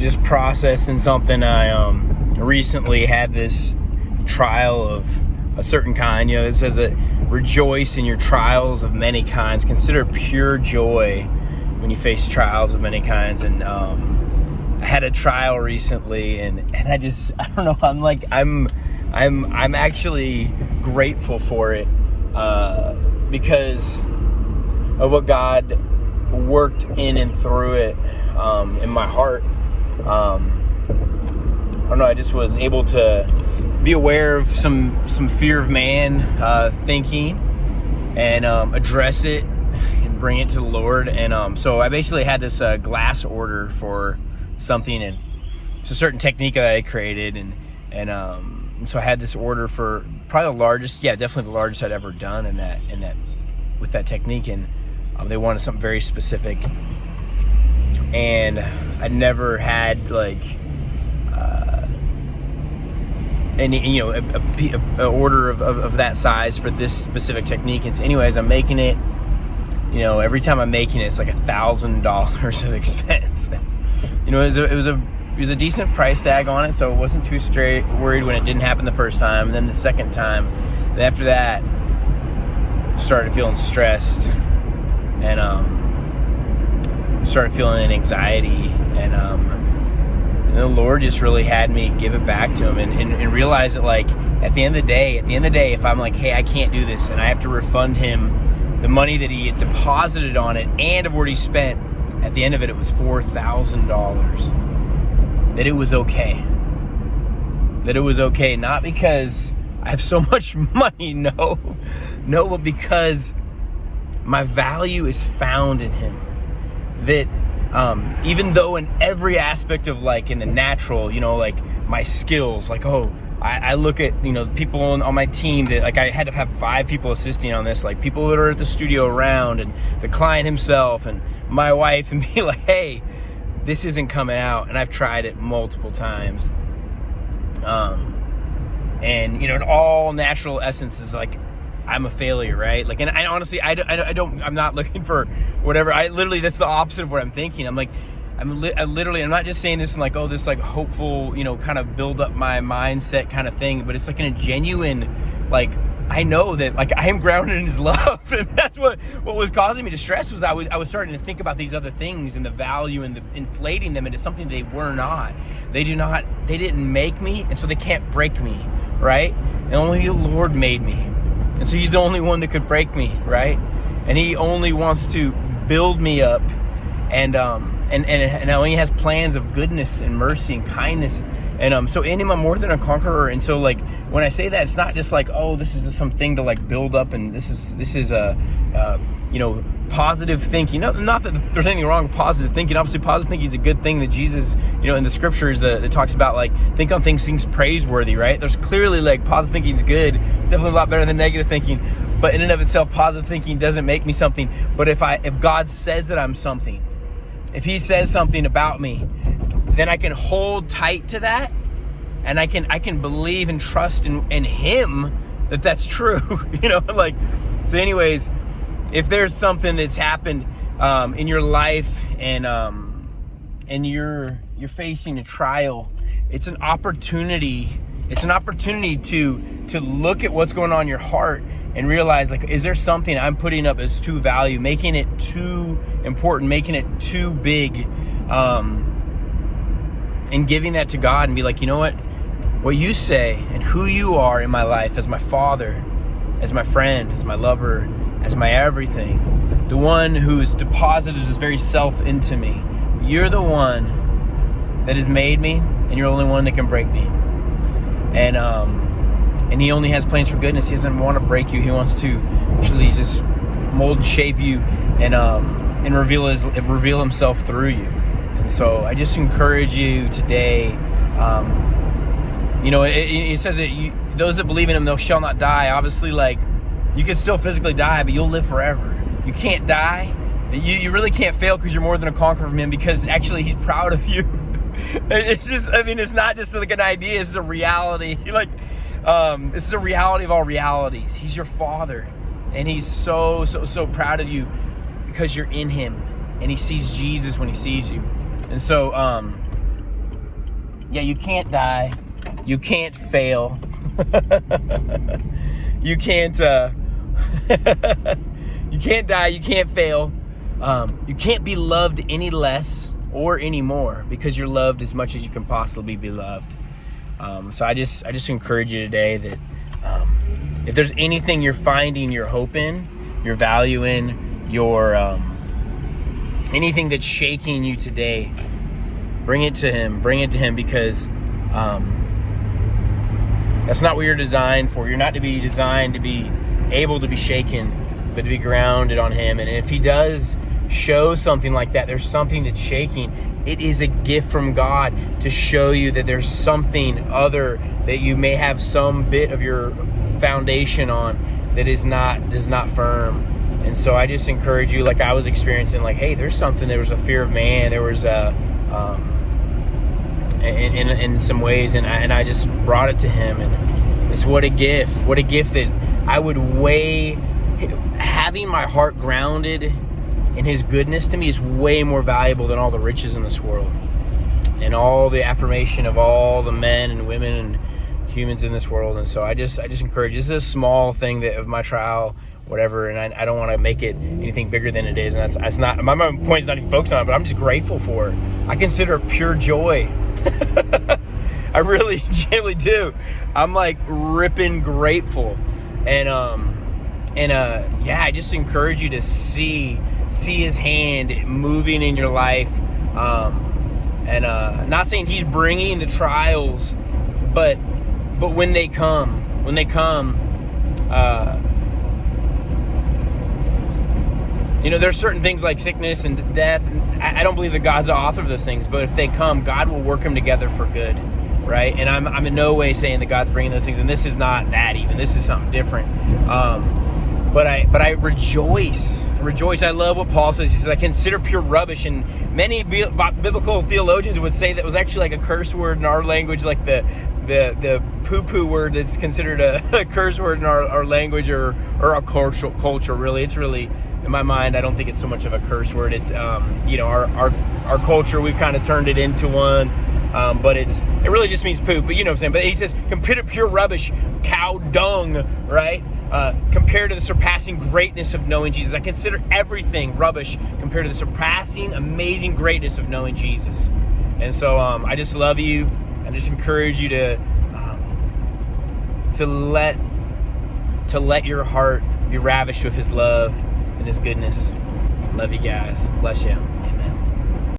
just processing something. I recently had this trial of a certain kind. You know, it says that rejoice in your trials of many kinds. Consider pure joy when you face trials of many kinds. And I had a trial recently, and I don't know. I'm actually grateful for it because of what God worked in and through it in my heart. I don't know. I just was able to be aware of some fear of man thinking and address it and bring it to the Lord. And so I basically had this glass order for something, and it's a certain technique that I created, and so I had this order for probably the largest, definitely the largest I'd ever done in that with that technique, and they wanted something very specific, and I'd never had any a order of that size for this specific technique. And so anyways, I'm making it. Every time I'm making it, it's like $1,000 of expense. It was a decent price tag on it, so I wasn't too worried when it didn't happen the first time. And then the second time, and after that, started feeling stressed, and started feeling anxiety, and the Lord just really had me give it back to Him and realize that, like, at the end of the day, if I'm like, hey, I can't do this, and I have to refund Him the money that He had deposited on it and have already spent, at the end of it, it was $4,000. That it was okay. That it was okay, not because I have so much money, no, but because my value is found in Him. That even though in every aspect of, like, in the natural, like my skills, like, I look at, people on my team that, like, I had to have 5 people assisting on this, like people that are at the studio around, and the client himself and my wife, and be like, hey, this isn't coming out. And I've tried it multiple times. And, in all natural essence is like, I'm a failure, right? Like, and I honestly, I'm not looking for whatever. That's the opposite of what I'm thinking. I'm like, I'm not just saying this in like, this like hopeful, kind of build up my mindset kind of thing, but it's like in a genuine, like, I know that, like, I am grounded in His love, and that's what was causing me to stress. Was I was starting to think about these other things and the value and the inflating them into something they were not. They didn't make me, and so they can't break me, right? And only the Lord made me, and so He's the only one that could break me, right? And He only wants to build me up, and He has plans of goodness and mercy and kindness. And so in Him I'm more than a conqueror. And so, like, when I say that, it's not just like, this is something to, like, build up, and this is a positive thinking. Not that there's anything wrong with positive thinking. Obviously, positive thinking is a good thing that Jesus, in the scriptures that talks about, like, think on things praiseworthy, right? There's clearly, like, positive thinking is good. It's definitely a lot better than negative thinking. But in and of itself, positive thinking doesn't make me something. But if God says that I'm something, if He says something about me, then I can hold tight to that, and I can believe and trust in Him that that's true. So anyways, if there's something that's happened in your life, and you're facing a trial, it's an opportunity. It's an opportunity to look at what's going on in your heart and realize, like, is there something I'm putting up as too value, making it too important, making it too big, and giving that to God, and be like, what you say and who you are in my life, as my Father, as my friend, as my lover, as my everything, the one who's deposited His very self into me. You're the one that has made me, and you're the only one that can break me. And He only has plans for goodness. He doesn't want to break you. He wants to actually just mold and shape you, and reveal Himself through you. And so I just encourage you today. It says that those that believe in Him, they shall not die. Obviously, like, you can still physically die, but you'll live forever. You can't die. You really can't fail, because you're more than a conqueror of Him, because actually He's proud of you. It's just, it's not just like an idea. It's a reality. This is a reality of all realities. He's your Father, and He's so proud of you because you're in Him, and He sees Jesus when He sees you. And so, Yeah, you can't die. You can't fail. You can't you can't die, you can't fail. You can't be loved any less or any more, because you're loved as much as you can possibly be loved. So I just encourage you today that if there's anything you're finding your hope in, your value in, your anything that's shaking you today, bring it to him, because that's not what you're designed for. You're not to be designed to be able to be shaken, but to be grounded on him. And if he does show something like that, there's something that's shaking, it is a gift from God to show you that there's something other that you may have some bit of your foundation on that is not firm. And so I just encourage you, like I was experiencing, like, hey, there's something. There was a fear of man. There was a in some ways, and I just brought it to him. And it's what a gift that I would weigh. Having my heart grounded in his goodness to me is way more valuable than all the riches in this world and all the affirmation of all the men and women and humans in this world. And so I just encourage, this is a small thing that of my trial, whatever, and I don't want to make it anything bigger than it is. And that's not, my point is not even focused on it, but I'm just grateful for it. I consider it pure joy. I really genuinely do. I'm like ripping grateful. And yeah, I just encourage you to see his hand moving in your life. Not saying he's bringing the trials, but when they come, there's certain things like sickness and death. I don't believe that God's the author of those things, but if they come, God will work them together for good, right? And I'm in no way saying that God's bringing those things, and this is not that even. This is something different. But I rejoice. I love what Paul says. He says, I consider pure rubbish. And many biblical theologians would say that was actually like a curse word in our language, like the poo-poo word that's considered a curse word in our language or our culture, really. It's really, in my mind, I don't think it's so much of a curse word. It's, our culture, we've kind of turned it into one. But it really just means poop. But you know what I'm saying? But he says, consider pure rubbish, cow dung, right? Compared to the surpassing greatness of knowing Jesus. I consider everything rubbish compared to the surpassing, amazing greatness of knowing Jesus. And so I just love you. I just encourage you to let your heart be ravished with his love and his goodness. Love you guys. Bless you.